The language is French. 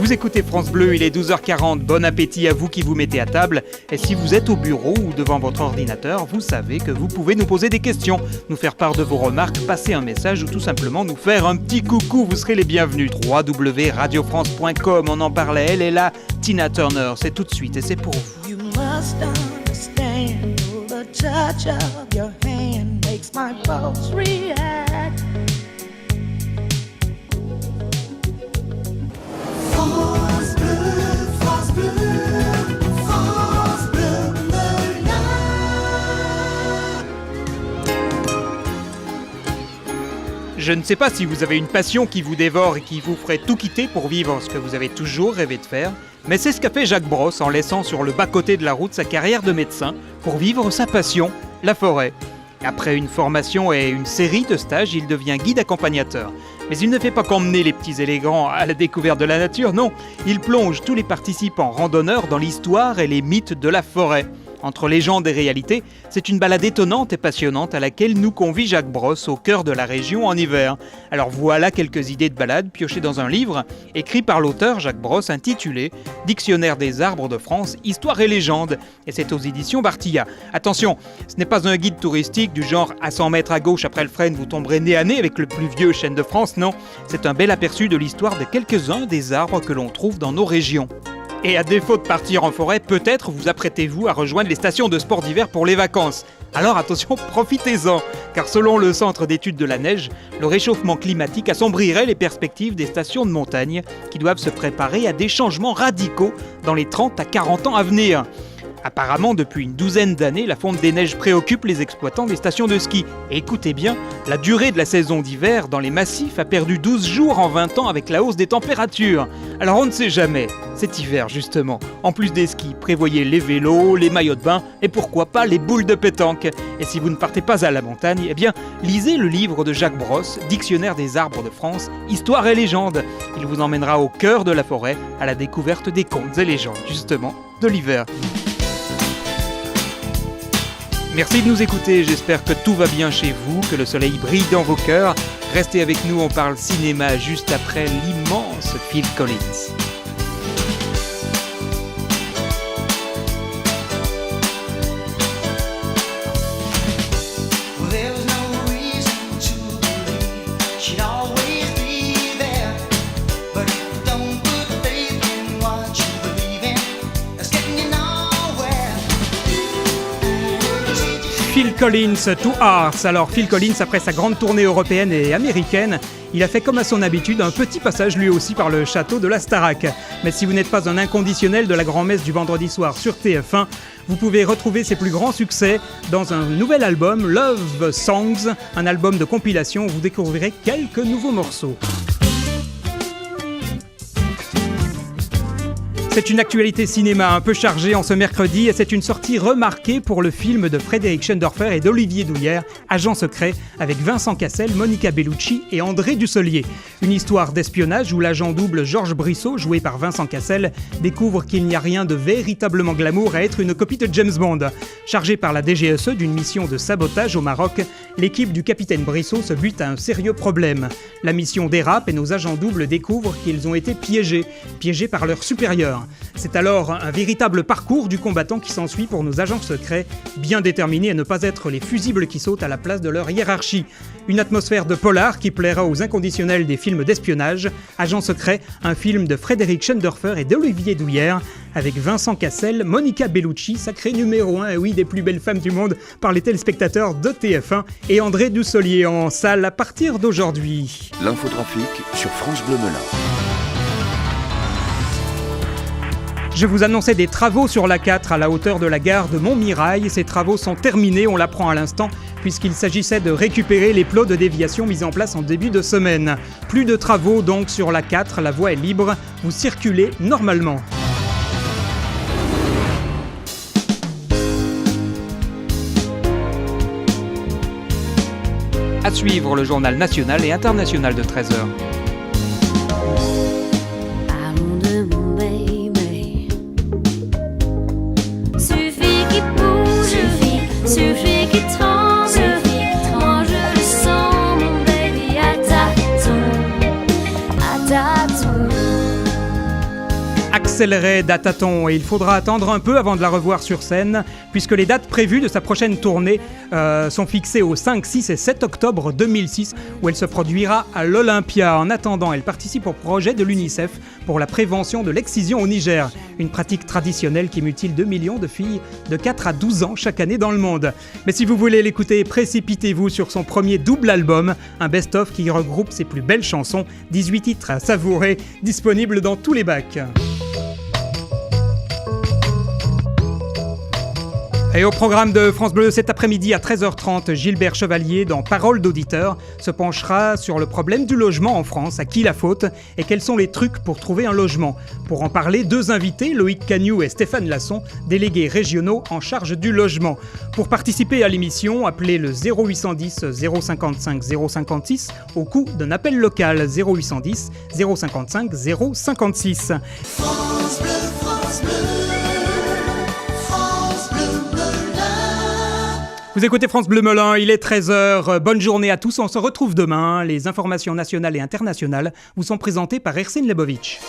Vous écoutez France Bleu, il est 12h40, bon appétit à vous qui vous mettez à table. Et si vous êtes au bureau ou devant votre ordinateur, vous savez que vous pouvez nous poser des questions, nous faire part de vos remarques, passer un message ou tout simplement nous faire un petit coucou, vous serez les bienvenus. www.radiofrance.com, on en parlait, elle est là, Tina Turner, c'est tout de suite et c'est pour vous. You must understand, the touch of your hand makes my pulse react. France Bleu, France Bleu, France Bleu Melun. Je ne sais pas si vous avez une passion qui vous dévore et qui vous ferait tout quitter pour vivre ce que vous avez toujours rêvé de faire, mais c'est ce qu'a fait Jacques Brosse en laissant sur le bas-côté de la route sa carrière de médecin pour vivre sa passion, la forêt. Après une formation et une série de stages, il devient guide accompagnateur. Mais il ne fait pas qu'emmener les petits élégants à la découverte de la nature, non, il plonge tous les participants randonneurs dans l'histoire et les mythes de la forêt. Entre légende et réalité, c'est une balade étonnante et passionnante à laquelle nous convie Jacques Brosse au cœur de la région en hiver. Alors voilà quelques idées de balade piochées dans un livre écrit par l'auteur Jacques Brosse intitulé « Dictionnaire des arbres de France, histoire et légende » et c'est aux éditions Bartilla. Attention, ce n'est pas un guide touristique du genre à 100 mètres à gauche après le Frêne vous tomberez nez à nez avec le plus vieux chêne de France, non. C'est un bel aperçu de l'histoire de quelques-uns des arbres que l'on trouve dans nos régions. Et à défaut de partir en forêt, peut-être vous apprêtez-vous à rejoindre les stations de sport d'hiver pour les vacances. Alors attention, profitez-en, car selon le Centre d'études de la neige, le réchauffement climatique assombrirait les perspectives des stations de montagne qui doivent se préparer à des changements radicaux dans les 30 à 40 ans à venir. Apparemment, depuis une douzaine d'années, la fonte des neiges préoccupe les exploitants des stations de ski. Et écoutez bien, la durée de la saison d'hiver dans les massifs a perdu 12 jours en 20 ans avec la hausse des températures. Alors on ne sait jamais, cet hiver justement, en plus des skis, prévoyez les vélos, les maillots de bain et pourquoi pas les boules de pétanque. Et si vous ne partez pas à la montagne, eh bien, lisez le livre de Jacques Brosse, Dictionnaire des arbres de France, histoire et légende. Il vous emmènera au cœur de la forêt, à la découverte des contes et légendes, justement, de l'hiver. Merci de nous écouter, j'espère que tout va bien chez vous, que le soleil brille dans vos cœurs. Restez avec nous, on parle cinéma juste après l'immense Phil Collins. Phil Collins, To Hearts. Alors Phil Collins, après sa grande tournée européenne et américaine, il a fait comme à son habitude un petit passage lui aussi par le château de la Starac. Mais si vous n'êtes pas un inconditionnel de la grand-messe du vendredi soir sur TF1, vous pouvez retrouver ses plus grands succès dans un nouvel album, Love Songs, un album de compilation où vous découvrirez quelques nouveaux morceaux. C'est une actualité cinéma un peu chargée en ce mercredi et c'est une sortie remarquée pour le film de Frédéric Schendorfer et d'Olivier Douillère, Agent secret, avec Vincent Cassel, Monica Bellucci et André Dussolier. Une histoire d'espionnage où l'agent double Georges Brissot, joué par Vincent Cassel, découvre qu'il n'y a rien de véritablement glamour à être une copie de James Bond. Chargé par la DGSE d'une mission de sabotage au Maroc, l'équipe du capitaine Brissot se bute à un sérieux problème. La mission dérape et nos agents doubles découvrent qu'ils ont été piégés par leurs supérieurs. C'est alors un véritable parcours du combattant qui s'ensuit pour nos agents secrets, bien déterminés à ne pas être les fusibles qui sautent à la place de leur hiérarchie. Une atmosphère de polar qui plaira aux inconditionnels des films d'espionnage. Agent secret, un film de Frédéric Schendorfer et d'Olivier Douillère, avec Vincent Cassel, Monica Bellucci, sacré numéro 1, et oui, des plus belles femmes du monde par les téléspectateurs de TF1, et André Dussolier en salle à partir d'aujourd'hui. L'infotrafic sur France Bleu Melun. Je vous annonçais des travaux sur l'A4 à la hauteur de la gare de Montmirail. Ces travaux sont terminés, on l'apprend à l'instant, puisqu'il s'agissait de récupérer les plots de déviation mis en place en début de semaine. Plus de travaux donc sur l'A4, la voie est libre, vous circulez normalement. À suivre le journal national et international de 13h. Suffit qu'il tremble, moi je le sens, mon baby, à tâtons. accélérer Dataton et il faudra attendre un peu avant de la revoir sur scène puisque les dates prévues de sa prochaine tournée sont fixées au 5, 6 et 7 octobre 2006 où elle se produira à l'Olympia. En attendant, elle participe au projet de l'UNICEF pour la prévention de l'excision au Niger, une pratique traditionnelle qui mutile 2 millions de filles de 4 à 12 ans chaque année dans le monde. Mais si vous voulez l'écouter, précipitez-vous sur son premier double album, un best-of qui regroupe ses plus belles chansons, 18 titres à savourer, disponibles dans tous les bacs. Et au programme de France Bleu cet après-midi à 13h30, Gilbert Chevalier, dans Paroles d'auditeur, se penchera sur le problème du logement en France, à qui la faute et quels sont les trucs pour trouver un logement. Pour en parler, 2 invités, Loïc Cagnoux et Stéphane Lasson, délégués régionaux en charge du logement. Pour participer à l'émission, appelez le 0810 055 056 au coût d'un appel local 0810 055 056. France Bleu, France Bleu. Vous écoutez France Bleu Melun, il est 13h. Bonne journée à tous, on se retrouve demain. Les informations nationales et internationales vous sont présentées par Ersin Lebovic.